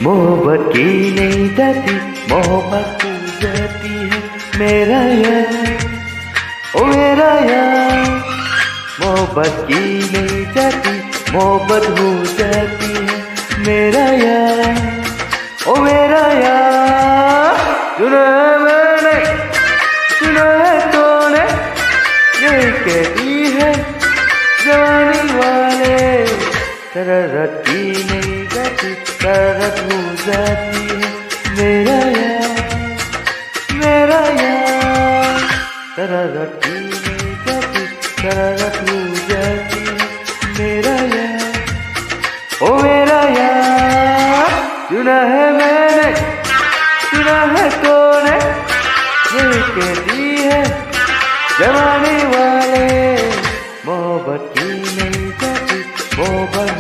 मोहब्बत की नहीं जाती, मोहब्बत हो जाती है मेरा यार, ओ मेरा यार। मोहब्बत की नहीं जाती, मोहब्बत हो जाती है मेरा यार, ओ मेरा यार। सुना है मैंने, सुना है तूने, ये कहती है जवानी वाले, शरारत की नहीं जाती, शरारत हो जाती है मेरा यार, मेरा यार। शरारत की नहीं जाती, शरारत हो जाती है मेरा यार, ओ मेरा यार। सुना है मैंने, सुना है तूने, ये कहती है जवानी वाले, मोहब्बत की नहीं जाती, मोहब्बत